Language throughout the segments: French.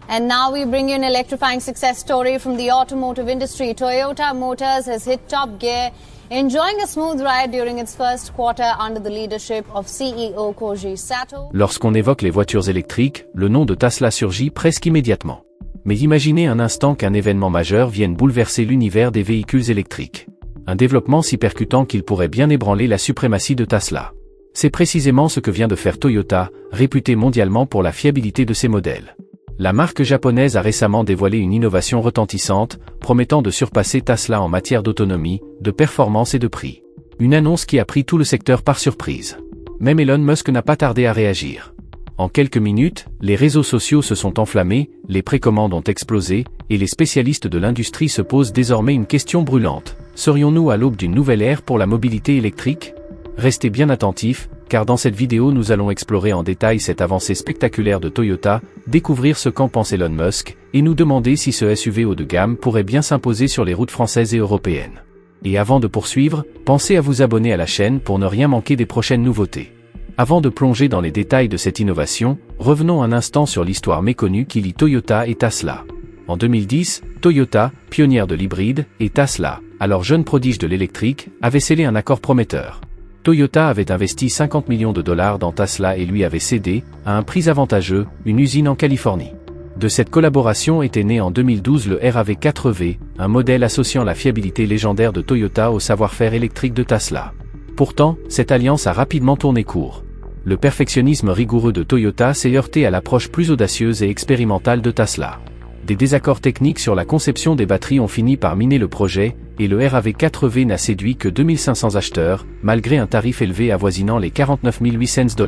And now we bring you an electrifying success story from the automotive industry. Toyota Motors has hit top gear, enjoying a smooth ride during its first quarter under the leadership of CEO Koji Sato. Lorsqu'on évoque les voitures électriques, le nom de Tesla surgit presque immédiatement. Mais imaginez un instant qu'un événement majeur vienne bouleverser l'univers des véhicules électriques. Un développement si percutant qu'il pourrait bien ébranler la suprématie de Tesla. C'est précisément ce que vient de faire Toyota, réputée mondialement pour la fiabilité de ses modèles. La marque japonaise a récemment dévoilé une innovation retentissante, promettant de surpasser Tesla en matière d'autonomie, de performance et de prix. Une annonce qui a pris tout le secteur par surprise. Même Elon Musk n'a pas tardé à réagir. En quelques minutes, les réseaux sociaux se sont enflammés, les précommandes ont explosé, et les spécialistes de l'industrie se posent désormais une question brûlante. Serions-nous à l'aube d'une nouvelle ère pour la mobilité électrique ? Restez bien attentifs, car dans cette vidéo nous allons explorer en détail cette avancée spectaculaire de Toyota, découvrir ce qu'en pense Elon Musk, et nous demander si ce SUV haut de gamme pourrait bien s'imposer sur les routes françaises et européennes. Et avant de poursuivre, pensez à vous abonner à la chaîne pour ne rien manquer des prochaines nouveautés. Avant de plonger dans les détails de cette innovation, revenons un instant sur l'histoire méconnue qui lie Toyota et Tesla. En 2010, Toyota, pionnière de l'hybride, et Tesla, alors jeune prodige de l'électrique, avaient scellé un accord prometteur. Toyota avait investi 50 millions de dollars dans Tesla et lui avait cédé, à un prix avantageux, une usine en Californie. De cette collaboration était né en 2012 le RAV4V, un modèle associant la fiabilité légendaire de Toyota au savoir-faire électrique de Tesla. Pourtant, cette alliance a rapidement tourné court. Le perfectionnisme rigoureux de Toyota s'est heurté à l'approche plus audacieuse et expérimentale de Tesla. Des désaccords techniques sur la conception des batteries ont fini par miner le projet, et le RAV4V n'a séduit que 2500 acheteurs, malgré un tarif élevé avoisinant les 49 800 $.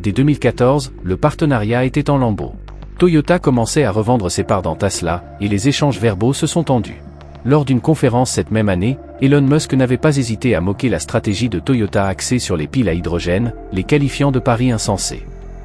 Dès 2014, le partenariat était en lambeaux. Toyota commençait à revendre ses parts dans Tesla, et les échanges verbaux se sont tendus. Lors d'une conférence cette même année, Elon Musk n'avait pas hésité à moquer la stratégie de Toyota axée sur les piles à hydrogène, les qualifiant de paris insensés.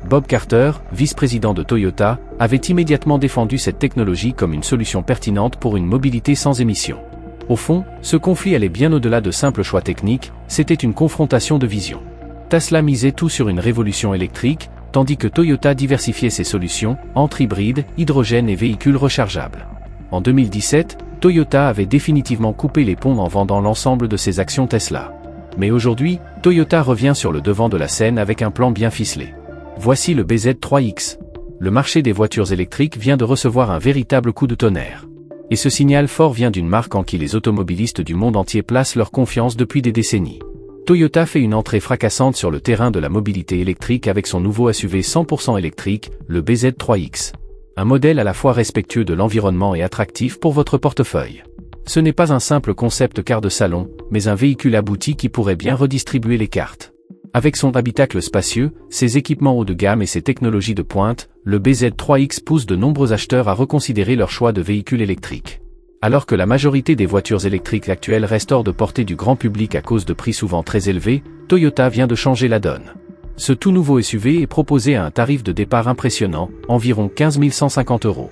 Bob Carter, vice-président de Toyota, avait immédiatement défendu cette technologie comme une solution pertinente pour une mobilité sans émissions. Au fond, ce conflit allait bien au-delà de simples choix techniques, c'était une confrontation de vision. Tesla misait tout sur une révolution électrique, tandis que Toyota diversifiait ses solutions, entre hybrides, hydrogène et véhicules rechargeables. En 2017, Toyota avait définitivement coupé les ponts en vendant l'ensemble de ses actions Tesla. Mais aujourd'hui, Toyota revient sur le devant de la scène avec un plan bien ficelé. Voici le BZ3X. Le marché des voitures électriques vient de recevoir un véritable coup de tonnerre. Et ce signal fort vient d'une marque en qui les automobilistes du monde entier placent leur confiance depuis des décennies. Toyota fait une entrée fracassante sur le terrain de la mobilité électrique avec son nouveau SUV 100% électrique, le BZ3X. Un modèle à la fois respectueux de l'environnement et attractif pour votre portefeuille. Ce n'est pas un simple concept car de salon, mais un véhicule abouti qui pourrait bien redistribuer les cartes. Avec son habitacle spacieux, ses équipements haut de gamme et ses technologies de pointe, le BZ3X pousse de nombreux acheteurs à reconsidérer leur choix de véhicule électrique. Alors que la majorité des voitures électriques actuelles restent hors de portée du grand public à cause de prix souvent très élevés, Toyota vient de changer la donne. Ce tout nouveau SUV est proposé à un tarif de départ impressionnant, environ 15 150 €.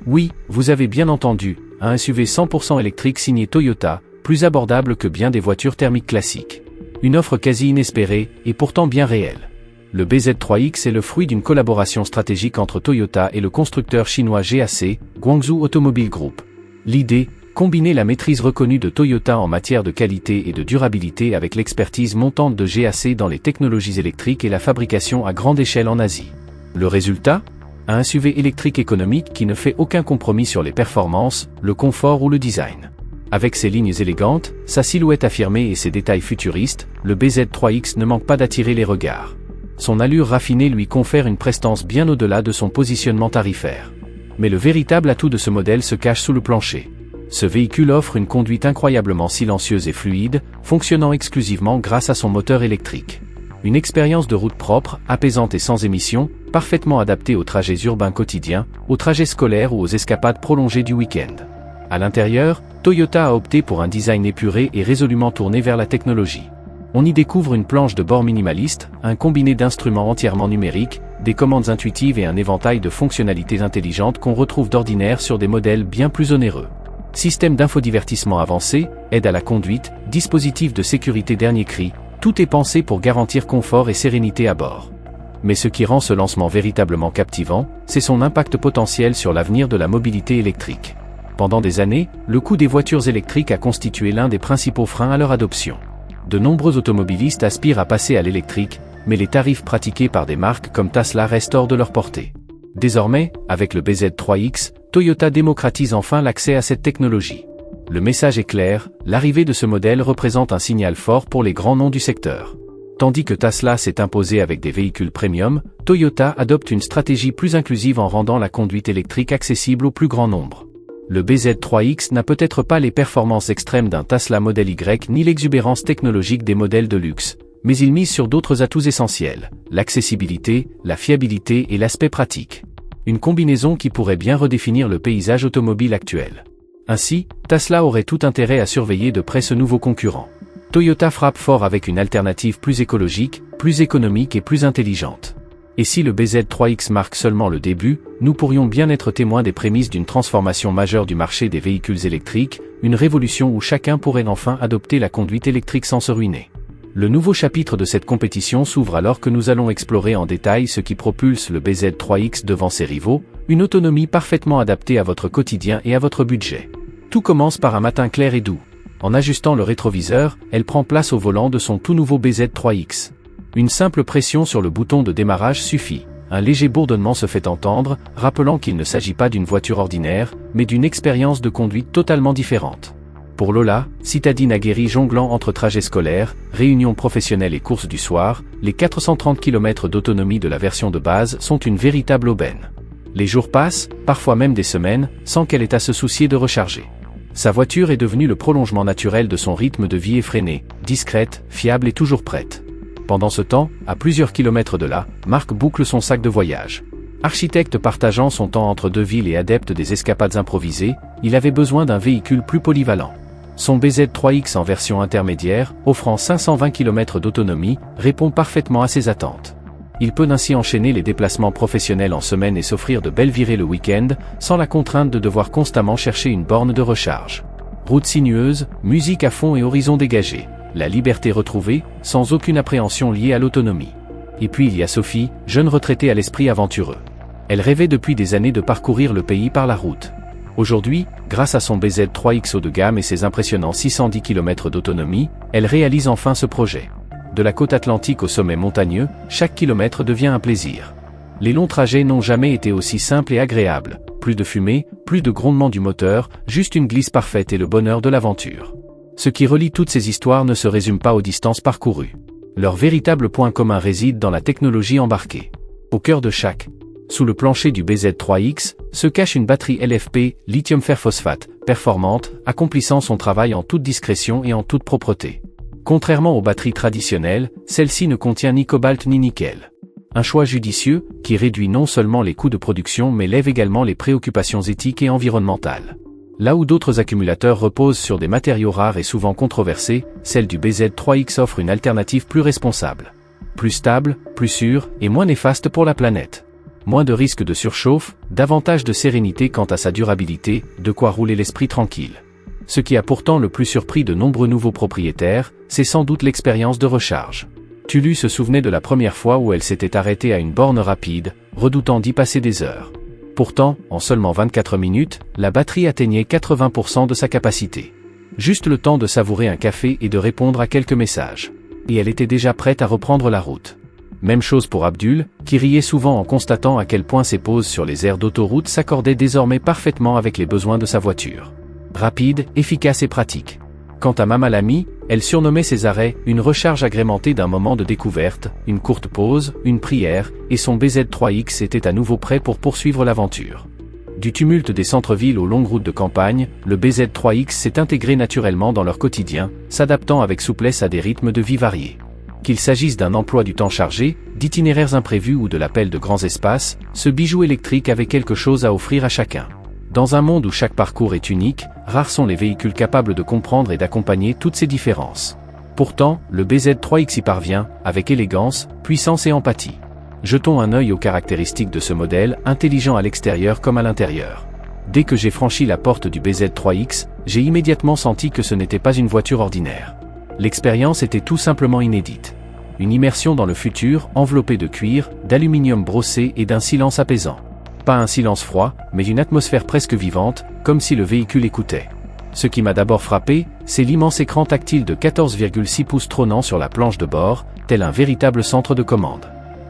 Oui, vous avez bien entendu, un SUV 100% électrique signé Toyota, plus abordable que bien des voitures thermiques classiques. Une offre quasi inespérée, et pourtant bien réelle. Le BZ3X est le fruit d'une collaboration stratégique entre Toyota et le constructeur chinois GAC, Guangzhou Automobile Group. L'idée, combiner la maîtrise reconnue de Toyota en matière de qualité et de durabilité avec l'expertise montante de GAC dans les technologies électriques et la fabrication à grande échelle en Asie. Le résultat ? Un SUV électrique économique qui ne fait aucun compromis sur les performances, le confort ou le design. Avec ses lignes élégantes, sa silhouette affirmée et ses détails futuristes, le BZ3X ne manque pas d'attirer les regards. Son allure raffinée lui confère une prestance bien au-delà de son positionnement tarifaire. Mais le véritable atout de ce modèle se cache sous le plancher. Ce véhicule offre une conduite incroyablement silencieuse et fluide, fonctionnant exclusivement grâce à son moteur électrique. Une expérience de route propre, apaisante et sans émissions, parfaitement adaptée aux trajets urbains quotidiens, aux trajets scolaires ou aux escapades prolongées du week-end. À l'intérieur, Toyota a opté pour un design épuré et résolument tourné vers la technologie. On y découvre une planche de bord minimaliste, un combiné d'instruments entièrement numériques, des commandes intuitives et un éventail de fonctionnalités intelligentes qu'on retrouve d'ordinaire sur des modèles bien plus onéreux. Système d'infodivertissement avancé, aide à la conduite, dispositif de sécurité dernier cri, tout est pensé pour garantir confort et sérénité à bord. Mais ce qui rend ce lancement véritablement captivant, c'est son impact potentiel sur l'avenir de la mobilité électrique. Pendant des années, le coût des voitures électriques a constitué l'un des principaux freins à leur adoption. De nombreux automobilistes aspirent à passer à l'électrique, mais les tarifs pratiqués par des marques comme Tesla restent hors de leur portée. Désormais, avec le BZ3X, Toyota démocratise enfin l'accès à cette technologie. Le message est clair, l'arrivée de ce modèle représente un signal fort pour les grands noms du secteur. Tandis que Tesla s'est imposé avec des véhicules premium, Toyota adopte une stratégie plus inclusive en rendant la conduite électrique accessible au plus grand nombre. Le BZ3X n'a peut-être pas les performances extrêmes d'un Tesla Model Y ni l'exubérance technologique des modèles de luxe, mais il mise sur d'autres atouts essentiels, l'accessibilité, la fiabilité et l'aspect pratique. Une combinaison qui pourrait bien redéfinir le paysage automobile actuel. Ainsi, Tesla aurait tout intérêt à surveiller de près ce nouveau concurrent. Toyota frappe fort avec une alternative plus écologique, plus économique et plus intelligente. Et si le BZ3X marque seulement le début, nous pourrions bien être témoins des prémices d'une transformation majeure du marché des véhicules électriques, une révolution où chacun pourrait enfin adopter la conduite électrique sans se ruiner. Le nouveau chapitre de cette compétition s'ouvre alors que nous allons explorer en détail ce qui propulse le BZ3X devant ses rivaux, une autonomie parfaitement adaptée à votre quotidien et à votre budget. Tout commence par un matin clair et doux. En ajustant le rétroviseur, elle prend place au volant de son tout nouveau BZ3X. Une simple pression sur le bouton de démarrage suffit. Un léger bourdonnement se fait entendre, rappelant qu'il ne s'agit pas d'une voiture ordinaire, mais d'une expérience de conduite totalement différente. Pour Lola, citadine aguerrie jonglant entre trajets scolaires, réunions professionnelles et courses du soir, les 430 km d'autonomie de la version de base sont une véritable aubaine. Les jours passent, parfois même des semaines, sans qu'elle ait à se soucier de recharger. Sa voiture est devenue le prolongement naturel de son rythme de vie effréné, discrète, fiable et toujours prête. Pendant ce temps, à plusieurs kilomètres de là, Marc boucle son sac de voyage. Architecte partageant son temps entre deux villes et adepte des escapades improvisées, il avait besoin d'un véhicule plus polyvalent. Son BZ3X en version intermédiaire, offrant 520 km d'autonomie, répond parfaitement à ses attentes. Il peut ainsi enchaîner les déplacements professionnels en semaine et s'offrir de belles virées le week-end, sans la contrainte de devoir constamment chercher une borne de recharge. Route sinueuse, musique à fond et horizon dégagé. La liberté retrouvée, sans aucune appréhension liée à l'autonomie. Et puis il y a Sophie, jeune retraitée à l'esprit aventureux. Elle rêvait depuis des années de parcourir le pays par la route. Aujourd'hui, grâce à son BZ3X haut de gamme et ses impressionnants 610 km d'autonomie, elle réalise enfin ce projet. De la côte atlantique au sommet montagneux, chaque kilomètre devient un plaisir. Les longs trajets n'ont jamais été aussi simples et agréables. Plus de fumée, plus de grondement du moteur, juste une glisse parfaite et le bonheur de l'aventure. Ce qui relie toutes ces histoires ne se résume pas aux distances parcourues. Leur véritable point commun réside dans la technologie embarquée. Au cœur de chaque. Sous le plancher du BZ3X, se cache une batterie LFP, lithium fer phosphate, performante, accomplissant son travail en toute discrétion et en toute propreté. Contrairement aux batteries traditionnelles, celle-ci ne contient ni cobalt ni nickel. Un choix judicieux, qui réduit non seulement les coûts de production mais lève également les préoccupations éthiques et environnementales. Là où d'autres accumulateurs reposent sur des matériaux rares et souvent controversés, celle du BZ3X offre une alternative plus responsable. Plus stable, plus sûre, et moins néfaste pour la planète. Moins de risques de surchauffe, davantage de sérénité quant à sa durabilité, de quoi rouler l'esprit tranquille. Ce qui a pourtant le plus surpris de nombreux nouveaux propriétaires, c'est sans doute l'expérience de recharge. Tulu se souvenait de la première fois où elle s'était arrêtée à une borne rapide, redoutant d'y passer des heures. Pourtant, en seulement 24 minutes, la batterie atteignait 80% de sa capacité. Juste le temps de savourer un café et de répondre à quelques messages. Et elle était déjà prête à reprendre la route. Même chose pour Abdul, qui riait souvent en constatant à quel point ses pauses sur les aires d'autoroute s'accordaient désormais parfaitement avec les besoins de sa voiture. Rapide, efficace et pratique. Quant à Mama Lamy, elle surnommait ses arrêts une recharge agrémentée d'un moment de découverte, une courte pause, une prière, et son BZ3X était à nouveau prêt pour poursuivre l'aventure. Du tumulte des centres-villes aux longues routes de campagne, le BZ3X s'est intégré naturellement dans leur quotidien, s'adaptant avec souplesse à des rythmes de vie variés. Qu'il s'agisse d'un emploi du temps chargé, d'itinéraires imprévus ou de l'appel de grands espaces, ce bijou électrique avait quelque chose à offrir à chacun. Dans un monde où chaque parcours est unique, rares sont les véhicules capables de comprendre et d'accompagner toutes ces différences. Pourtant, le BZ3X y parvient, avec élégance, puissance et empathie. Jetons un œil aux caractéristiques de ce modèle, intelligent à l'extérieur comme à l'intérieur. Dès que j'ai franchi la porte du BZ3X, j'ai immédiatement senti que ce n'était pas une voiture ordinaire. L'expérience était tout simplement inédite. Une immersion dans le futur, enveloppée de cuir, d'aluminium brossé et d'un silence apaisant. Pas un silence froid, mais une atmosphère presque vivante, comme si le véhicule écoutait. Ce qui m'a d'abord frappé, c'est l'immense écran tactile de 14,6 pouces trônant sur la planche de bord, tel un véritable centre de commande.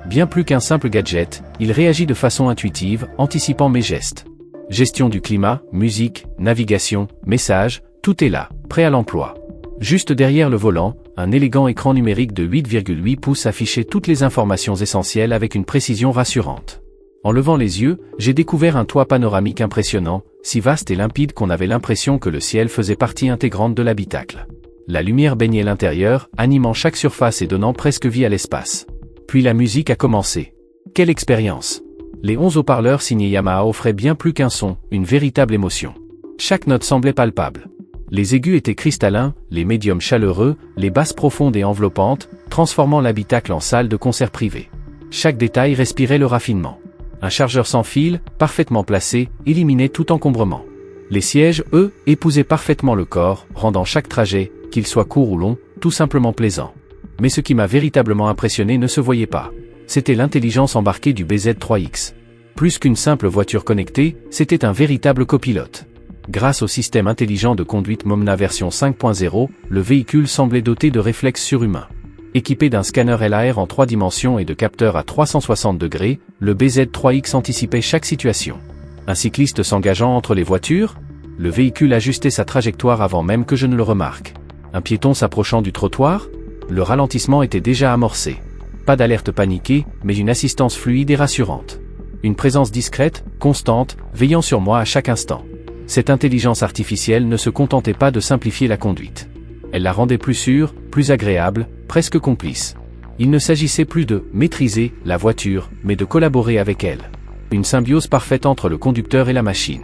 Bien plus qu'un simple gadget, il réagit de façon intuitive, anticipant mes gestes. Gestion du climat, musique, navigation, messages, tout est là, prêt à l'emploi. Juste derrière le volant, un élégant écran numérique de 8,8 pouces affichait toutes les informations essentielles avec une précision rassurante. En levant les yeux, j'ai découvert un toit panoramique impressionnant, si vaste et limpide qu'on avait l'impression que le ciel faisait partie intégrante de l'habitacle. La lumière baignait l'intérieur, animant chaque surface et donnant presque vie à l'espace. Puis la musique a commencé. Quelle expérience! Les 11 haut-parleurs signés Yamaha offraient bien plus qu'un son, une véritable émotion. Chaque note semblait palpable. Les aigus étaient cristallins, les médiums chaleureux, les basses profondes et enveloppantes, transformant l'habitacle en salle de concert privée. Chaque détail respirait le raffinement. Un chargeur sans fil, parfaitement placé, éliminait tout encombrement. Les sièges, eux, épousaient parfaitement le corps, rendant chaque trajet, qu'il soit court ou long, tout simplement plaisant. Mais ce qui m'a véritablement impressionné ne se voyait pas. C'était l'intelligence embarquée du BZ3X. Plus qu'une simple voiture connectée, c'était un véritable copilote. Grâce au système intelligent de conduite Momna version 5.0, le véhicule semblait doté de réflexes surhumains. Équipé d'un scanner LAR en 3 dimensions et de capteurs à 360 degrés, le BZ3X anticipait chaque situation. Un cycliste s'engageant entre les voitures? Le véhicule ajustait sa trajectoire avant même que je ne le remarque. Un piéton s'approchant du trottoir? Le ralentissement était déjà amorcé. Pas d'alerte paniquée, mais une assistance fluide et rassurante. Une présence discrète, constante, veillant sur moi à chaque instant. Cette intelligence artificielle ne se contentait pas de simplifier la conduite. Elle la rendait plus sûre, plus agréable, presque complice. Il ne s'agissait plus de maîtriser la voiture, mais de collaborer avec elle. Une symbiose parfaite entre le conducteur et la machine.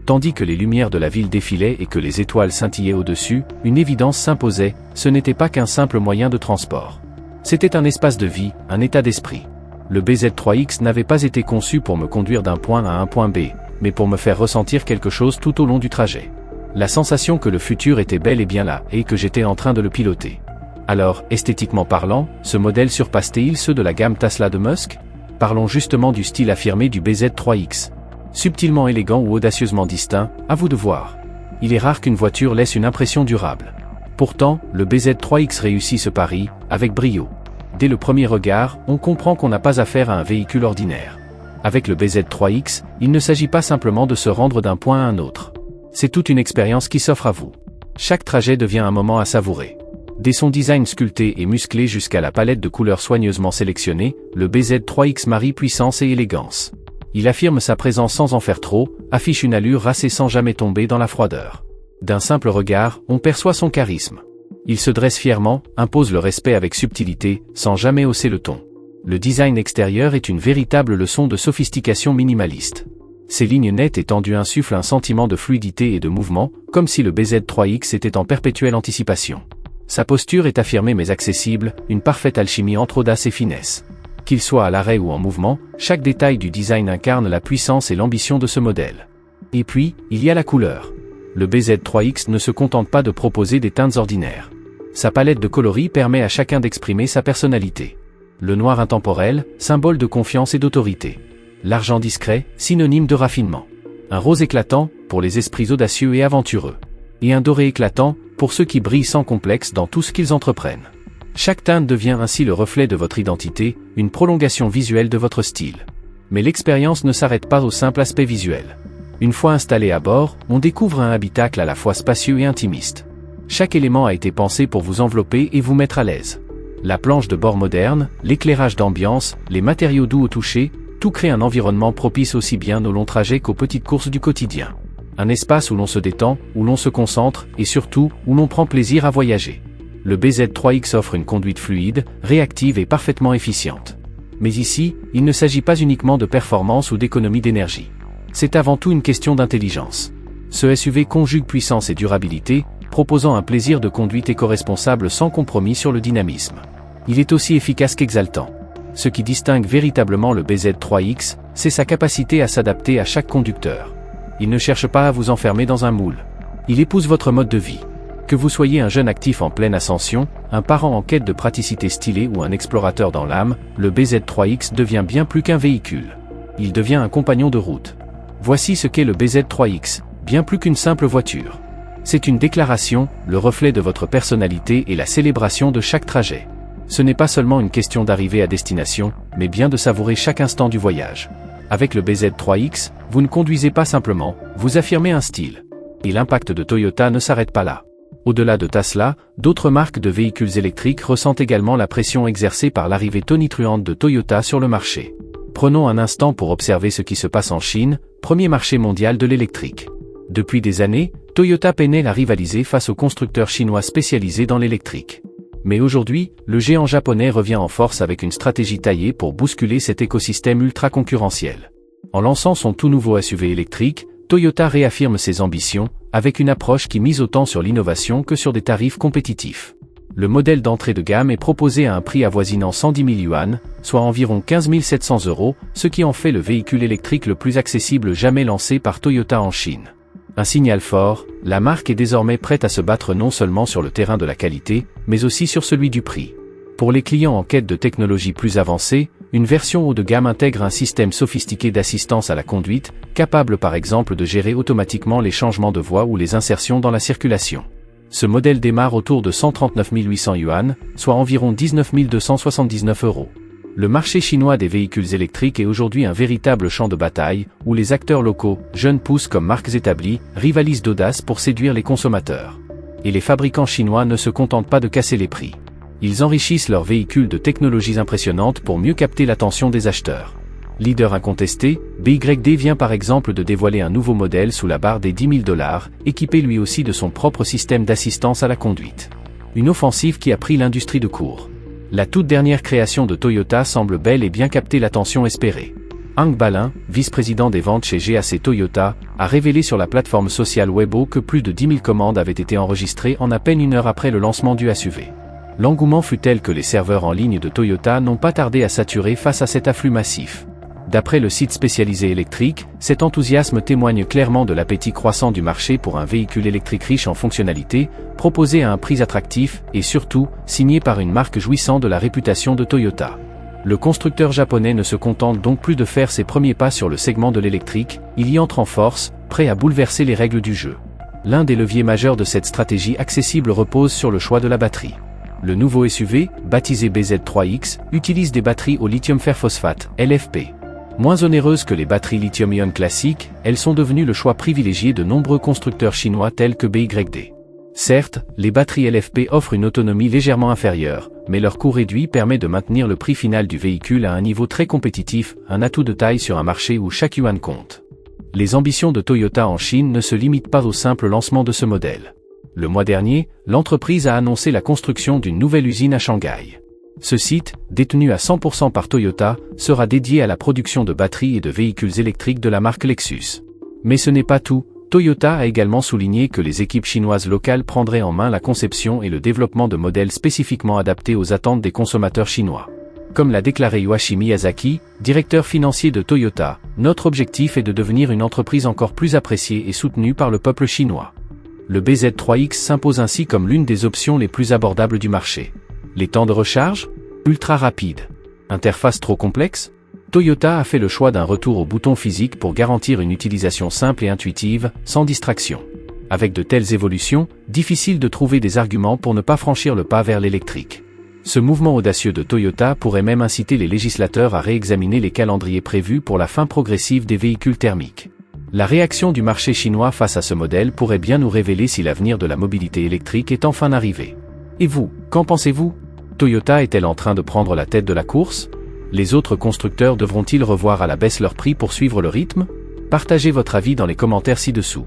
Tandis que les lumières de la ville défilaient et que les étoiles scintillaient au-dessus, une évidence s'imposait, ce n'était pas qu'un simple moyen de transport. C'était un espace de vie, un état d'esprit. Le BZ3X n'avait pas été conçu pour me conduire d'un point à un point B, mais pour me faire ressentir quelque chose tout au long du trajet. La sensation que le futur était bel et bien là, et que j'étais en train de le piloter. Alors, esthétiquement parlant, ce modèle surpassait-il ceux de la gamme Tesla de Musk? Parlons justement du style affirmé du BZ3X. Subtilement élégant ou audacieusement distinct, à vous de voir. Il est rare qu'une voiture laisse une impression durable. Pourtant, le BZ3X réussit ce pari, avec brio. Dès le premier regard, on comprend qu'on n'a pas affaire à un véhicule ordinaire. Avec le BZ3X, il ne s'agit pas simplement de se rendre d'un point à un autre. C'est toute une expérience qui s'offre à vous. Chaque trajet devient un moment à savourer. Dès son design sculpté et musclé jusqu'à la palette de couleurs soigneusement sélectionnée, le BZ3X marie puissance et élégance. Il affirme sa présence sans en faire trop, affiche une allure racée sans jamais tomber dans la froideur. D'un simple regard, on perçoit son charisme. Il se dresse fièrement, impose le respect avec subtilité, sans jamais hausser le ton. Le design extérieur est une véritable leçon de sophistication minimaliste. Ses lignes nettes et tendues insufflent un sentiment de fluidité et de mouvement, comme si le BZ3X était en perpétuelle anticipation. Sa posture est affirmée mais accessible, une parfaite alchimie entre audace et finesse. Qu'il soit à l'arrêt ou en mouvement, chaque détail du design incarne la puissance et l'ambition de ce modèle. Et puis, il y a la couleur. Le BZ3X ne se contente pas de proposer des teintes ordinaires. Sa palette de coloris permet à chacun d'exprimer sa personnalité. Le noir intemporel, symbole de confiance et d'autorité. L'argent discret, synonyme de raffinement. Un rose éclatant, pour les esprits audacieux et aventureux. Et un doré éclatant, pour ceux qui brillent sans complexe dans tout ce qu'ils entreprennent. Chaque teinte devient ainsi le reflet de votre identité, une prolongation visuelle de votre style. Mais l'expérience ne s'arrête pas au simple aspect visuel. Une fois installé à bord, on découvre un habitacle à la fois spacieux et intimiste. Chaque élément a été pensé pour vous envelopper et vous mettre à l'aise. La planche de bord moderne, l'éclairage d'ambiance, les matériaux doux au toucher, tout crée un environnement propice aussi bien aux longs trajets qu'aux petites courses du quotidien. Un espace où l'on se détend, où l'on se concentre, et surtout, où l'on prend plaisir à voyager. Le BZ3X offre une conduite fluide, réactive et parfaitement efficiente. Mais ici, il ne s'agit pas uniquement de performance ou d'économie d'énergie. C'est avant tout une question d'intelligence. Ce SUV conjugue puissance et durabilité, proposant un plaisir de conduite éco-responsable sans compromis sur le dynamisme. Il est aussi efficace qu'exaltant. Ce qui distingue véritablement le BZ3X, c'est sa capacité à s'adapter à chaque conducteur. Il ne cherche pas à vous enfermer dans un moule. Il épouse votre mode de vie. Que vous soyez un jeune actif en pleine ascension, un parent en quête de praticité stylée ou un explorateur dans l'âme, le BZ3X devient bien plus qu'un véhicule. Il devient un compagnon de route. Voici ce qu'est le BZ3X, bien plus qu'une simple voiture. C'est une déclaration, le reflet de votre personnalité et la célébration de chaque trajet. Ce n'est pas seulement une question d'arriver à destination, mais bien de savourer chaque instant du voyage. Avec le BZ3X, vous ne conduisez pas simplement, vous affirmez un style. Et l'impact de Toyota ne s'arrête pas là. Au-delà de Tesla, d'autres marques de véhicules électriques ressentent également la pression exercée par l'arrivée tonitruante de Toyota sur le marché. Prenons un instant pour observer ce qui se passe en Chine, premier marché mondial de l'électrique. Depuis des années, Toyota peinait à rivaliser face aux constructeurs chinois spécialisés dans l'électrique. Mais aujourd'hui, le géant japonais revient en force avec une stratégie taillée pour bousculer cet écosystème ultra concurrentiel. En lançant son tout nouveau SUV électrique, Toyota réaffirme ses ambitions, avec une approche qui mise autant sur l'innovation que sur des tarifs compétitifs. Le modèle d'entrée de gamme est proposé à un prix avoisinant 110 000 yuan, soit environ 15 700 €, ce qui en fait le véhicule électrique le plus accessible jamais lancé par Toyota en Chine. Un signal fort, la marque est désormais prête à se battre non seulement sur le terrain de la qualité, mais aussi sur celui du prix. Pour les clients en quête de technologies plus avancées, une version haut de gamme intègre un système sophistiqué d'assistance à la conduite, capable par exemple de gérer automatiquement les changements de voie ou les insertions dans la circulation. Ce modèle démarre autour de 139 800 yuan, soit environ 19 279 €. Le marché chinois des véhicules électriques est aujourd'hui un véritable champ de bataille, où les acteurs locaux, jeunes pousses comme marques établies, rivalisent d'audace pour séduire les consommateurs. Et les fabricants chinois ne se contentent pas de casser les prix. Ils enrichissent leurs véhicules de technologies impressionnantes pour mieux capter l'attention des acheteurs. Leader incontesté, BYD vient par exemple de dévoiler un nouveau modèle sous la barre des 10 000 $, équipé lui aussi de son propre système d'assistance à la conduite. Une offensive qui a pris l'industrie de court. La toute dernière création de Toyota semble bel et bien capter l'attention espérée. Hang Balin, vice-président des ventes chez GAC Toyota, a révélé sur la plateforme sociale Weibo que plus de 10 000 commandes avaient été enregistrées en à peine une heure après le lancement du SUV. L'engouement fut tel que les serveurs en ligne de Toyota n'ont pas tardé à saturer face à cet afflux massif. D'après le site spécialisé électrique, cet enthousiasme témoigne clairement de l'appétit croissant du marché pour un véhicule électrique riche en fonctionnalités, proposé à un prix attractif et surtout, signé par une marque jouissant de la réputation de Toyota. Le constructeur japonais ne se contente donc plus de faire ses premiers pas sur le segment de l'électrique, il y entre en force, prêt à bouleverser les règles du jeu. L'un des leviers majeurs de cette stratégie accessible repose sur le choix de la batterie. Le nouveau SUV, baptisé BZ3X, utilise des batteries au lithium fer phosphate, LFP. Moins onéreuses que les batteries lithium-ion classiques, elles sont devenues le choix privilégié de nombreux constructeurs chinois tels que BYD. Certes, les batteries LFP offrent une autonomie légèrement inférieure, mais leur coût réduit permet de maintenir le prix final du véhicule à un niveau très compétitif, un atout de taille sur un marché où chaque yuan compte. Les ambitions de Toyota en Chine ne se limitent pas au simple lancement de ce modèle. Le mois dernier, l'entreprise a annoncé la construction d'une nouvelle usine à Shanghai. Ce site, détenu à 100% par Toyota, sera dédié à la production de batteries et de véhicules électriques de la marque Lexus. Mais ce n'est pas tout, Toyota a également souligné que les équipes chinoises locales prendraient en main la conception et le développement de modèles spécifiquement adaptés aux attentes des consommateurs chinois. Comme l'a déclaré Yoichi Miyazaki, directeur financier de Toyota, notre objectif est de devenir une entreprise encore plus appréciée et soutenue par le peuple chinois. Le BZ3X s'impose ainsi comme l'une des options les plus abordables du marché. Les temps de recharge ? Ultra rapides. Interface trop complexe ? Toyota a fait le choix d'un retour au bouton physique pour garantir une utilisation simple et intuitive, sans distraction. Avec de telles évolutions, difficile de trouver des arguments pour ne pas franchir le pas vers l'électrique. Ce mouvement audacieux de Toyota pourrait même inciter les législateurs à réexaminer les calendriers prévus pour la fin progressive des véhicules thermiques. La réaction du marché chinois face à ce modèle pourrait bien nous révéler si l'avenir de la mobilité électrique est enfin arrivé. Et vous, qu'en pensez-vous ? Toyota est-elle en train de prendre la tête de la course ? Les autres constructeurs devront-ils revoir à la baisse leur prix pour suivre le rythme ? Partagez votre avis dans les commentaires ci-dessous.